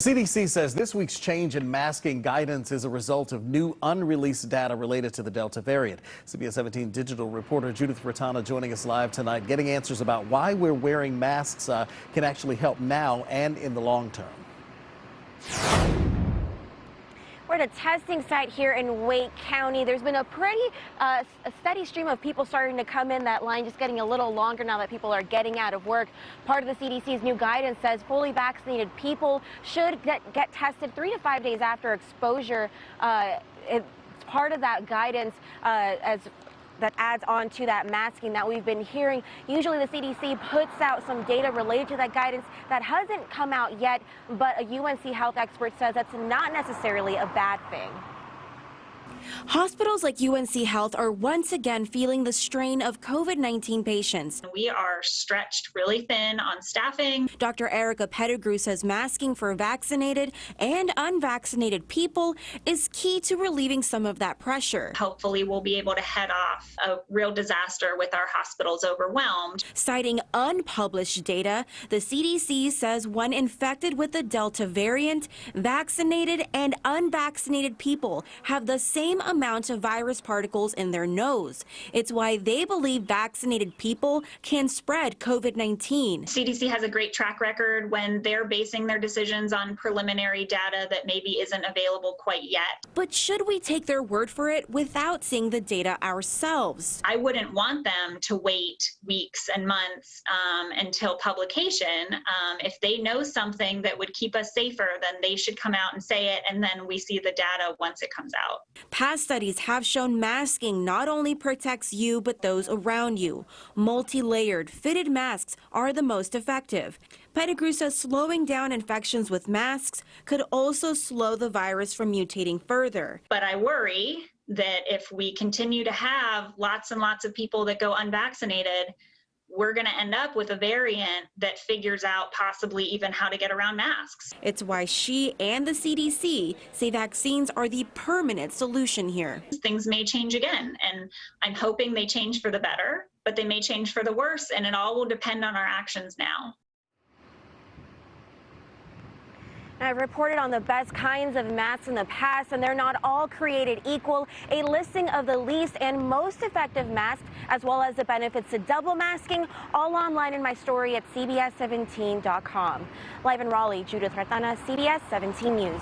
CDC says this week's change in masking guidance is a result of new unreleased data related to the Delta variant. CBS 17 digital reporter Judith Ratana joining us live tonight, getting answers about why we're wearing masks can actually help now and in the long term. We're at a testing site here in Wake County. There's been a pretty a steady stream of people starting to come in. That line just getting a little longer now that people are getting out of work. Part of the CDC's new guidance says fully vaccinated people should get tested 3 to 5 days after exposure. It's part of that guidance that adds on to that masking that we've been hearing. Usually the CDC puts out some data related to that guidance that hasn't come out yet, but a UNC health expert says that's not necessarily a bad thing. Hospitals like UNC Health are once again feeling the strain of COVID-19 patients. We are stretched really thin on staffing. Dr. Erica Pettigrew says masking for vaccinated and unvaccinated people is key to relieving some of that pressure. Hopefully we'll be able to head off a real disaster with our hospitals overwhelmed. Citing unpublished data, the CDC says when infected with the Delta variant, vaccinated and unvaccinated people have the same amount of virus particles in their nose. It's why they believe vaccinated people can spread COVID-19. CDC has a great track record when they're basing their decisions on preliminary data that maybe isn't available quite yet. But should we take their word for it without seeing the data ourselves? I wouldn't want them to wait weeks and months until publication. If they know something that would keep us safer, then they should come out and say it, and then we see the data once it comes out. Past studies have shown masking not only protects you, but those around you. Multi-layered, fitted masks are the most effective. Pettigrew says slowing down infections with masks could also slow the virus from mutating further. But I worry that if we continue to have lots and lots of people that go unvaccinated, we're going to end up with a variant that figures out possibly even how to get around masks. It's why she and the CDC say vaccines are the permanent solution here. Things may change again, and I'm hoping they change for the better, but they may change for the worse, and it all will depend on our actions now. I've reported on the best kinds of masks in the past, and they're not all created equal. A listing of the least and most effective masks, as well as the benefits to double masking, all online in my story at CBS17.com. Live in Raleigh, Judith Ratana, CBS 17 News.